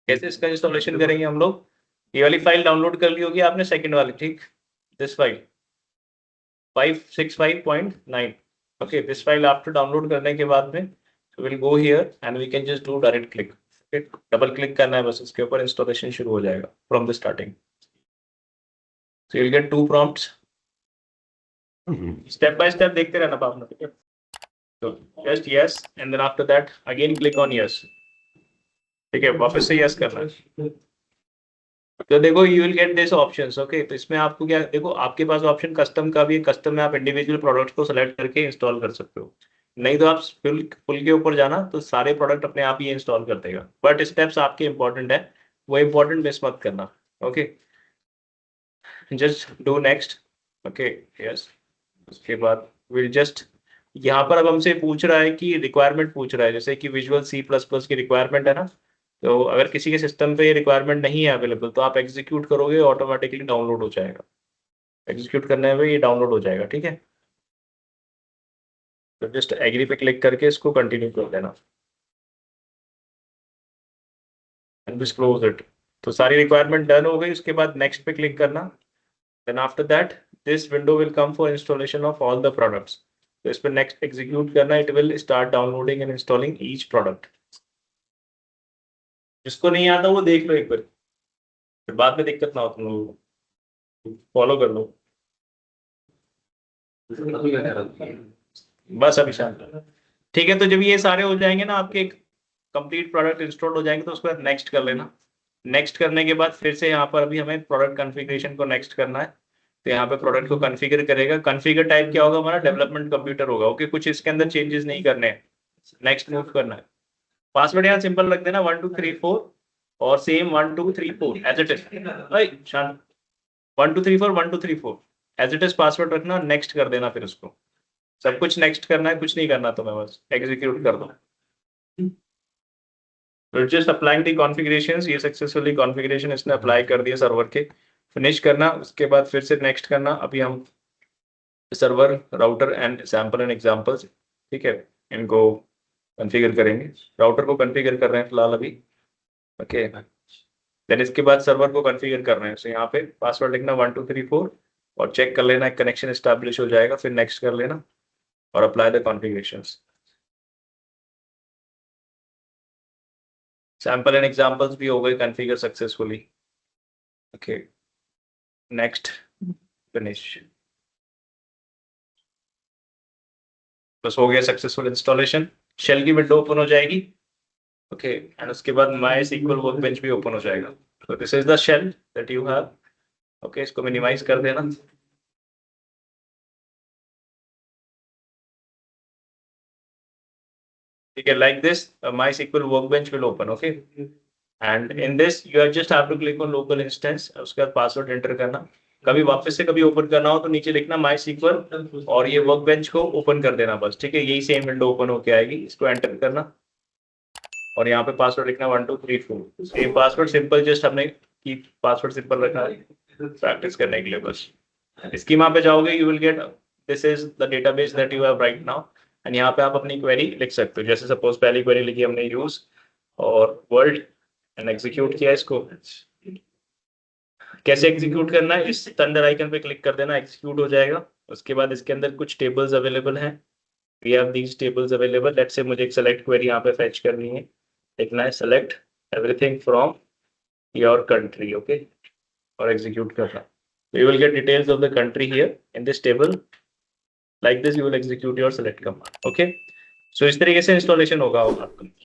कैसे इसका इंस्टॉलेशन करेंगे हम लोग? ये वाली फाइल डाउनलोड कर ली होगी आपने, सेकंड वाली, ठीक, this file 565.9. Okay, this file after download करने के बाद में will go here and we can just do direct click. Double click करना है बस, इसके ऊपर इंस्टॉलेशन शुरू हो जाएगा from the starting. So you will get 2 prompts. Step by step देखते रहना पापना, ठीक है? तो just yes and then after that again click on yes. ठीक है, वापस से यस करना है. तो देखो you will get this options. Okay, तो इसमें आपको क्या, देखो आपके पास ऑप्शन कस्टम का भी है. कस्टम में आप इंडिविजुअल प्रोडक्ट्स को सेलेक्ट करके इंस्टॉल कर सकते हो. नहीं तो आप फुल फुल के ऊपर जाना तो सारे प्रोडक्ट अपने आप ही इंस्टॉल कर देगा. बट स्टेप्स आपके इंपॉर्टेंट है, वो इंपॉर्टेंट मिस मत करना. Okay, just do next. Okay, yes. उसके बाद विल जस्ट, यहाँ पर अब हमसे पूछ रहा है कि रिक्वायरमेंट पूछ रहा है, जैसे कि विजुअल C++ की रिक्वायरमेंट है ना. तो अगर किसी के सिस्टम पे ये रिक्वायरमेंट नहीं है अवेलेबल तो आप एग्जीक्यूट करोगे, ऑटोमेटिकली डाउनलोड हो जाएगा. एग्जीक्यूट करने में ये डाउनलोड हो जाएगा, ठीक है? तो जस्ट एग्री पे क्लिक करके इसको कंटिन्यू कर देना एंड जस्ट क्लोज इट. तो सारी रिक्वायरमेंट डन हो गई. उसके बाद नेक्स्ट पे क्लिक करना. Then after that this window will come for installation of all the products. तो इस पर नेक्स्ट एग्जीक्यूट करना. It will start downloading and installing each product. जिसको नहीं आता वो देख लो एक बार, फिर बाद में दिक्कत ना हो तुम लोगों को. फॉलो कर लो बस. अभी शांत. ठीक है, तो जब ये सारे हो जाएंगे ना आपके, कंप्लीट प्रोडक्ट इंस्टॉल हो जाएंगे, तो उसके बाद नेक्स्ट कर लेना. नेक्स्ट करने के बाद फिर से यहाँ पर अभी हमें प्रोडक्ट कॉन्फ़िगरेशन को नेक्स्ट करना है. तो यहाँ पे प्रोडक्ट को कॉन्फ़िगर करेगा. कॉन्फ़िगर टाइप क्या होगा हमारा? डेवलपमेंट कंप्यूटर होगा. ओके, कुछ इसके अंदर चेंजेस नहीं करने हैं. नेक्स्ट मूव करना है. पासवर्ड यहाँ सिंपल रख देना 1234 और सेम 1234 एज इट इज. शांत. 1234 1234 एज इट इज पासवर्ड रखना. नेक्स्ट कर देना फिर उसको. सब कुछ नेक्स्ट करना है, कुछ नहीं करना तुम्हें, बस एग्जीक्यूट कर दो. जस्ट अप्लाइंग दी कॉन्फ़िगरेशंस. ये सक्सेसफुली कॉन्फ़िगरेशन इसने अप्लाई कर दिया सर्वर के. फिनिश करना. उसके बाद फिर से नेक्स्ट करना. अभी हम server, router and sample and examples, ठीक है, इनको कॉन्फ़िगर करेंगे. राउटर को कॉन्फ़िगर कर रहे हैं फिलहाल अभी. ओके, देन इसके बाद सर्वर को कॉन्फ़िगर कर रहे हैं. सो यहाँ पे पासवर्ड लिखना 1234 और चेक कर लेना, एक कनेक्शन एस्टैब्लिश हो जाएगा. फिर नेक्स्ट कर लेना और apply the configurations. Sample and examples भी हो गए configure successfully. Okay, next, finish. बस हो गया सक्सेसफुल इंस्टॉलेशन. शेल की विंडो ओपन हो जाएगी. ओके, एंड उसके बाद माई सीक्वल वर्कबेंच भी ओपन हो जाएगा. तो this is the shell that you have. Okay, इसको मिनिमाइज कर देना. ठीक है, like this MySQL workbench will open. Okay, and in this you just have to click on local instance. उसके बाद पासवर्ड एंटर करना. कभी वापस से कभी ओपन करना हो तो नीचे लिखना MySQL और ये वर्कबेंच को ओपन कर देना बस. ठीक है, यही सेम विंडो ओपन होके आएगी. इसको एंटर करना और यहाँ पे पासवर्ड लिखना 1234. सेम पासवर्ड, सिंपल, जस्ट हमने की पासवर्ड सिंपल रखा है प्रैक्टिस करने के लिए बस. स्कीमा पे जाओगे, you will gate, this is the database that you have right now. And यहाँ पे आप अपनी क्वेरी लिख सकते हो. जैसे सपोज पहली क्वेरी लिखी हमने यूज और वर्ल्ड एंड एग्जीक्यूट किया इसको. कैसे एग्जीक्यूट करना है? इस थंडर आइकन पे क्लिक कर देना, एग्जीक्यूट हो जाएगा. उसके बाद इसके अंदर कुछ टेबल्स अवेलेबल हैं. We have these tables available. Let's say मुझे एक सेलेक्ट क्वेरी यहाँ पे फेच करनी है. लिखना है select everything from your country. Okay, और एग्जीक्यूट करना. You will get details of the country here in this table. Like this, you will execute your select command. Okay. So इस तरीके से इंस्टॉलेशन होगा आपका.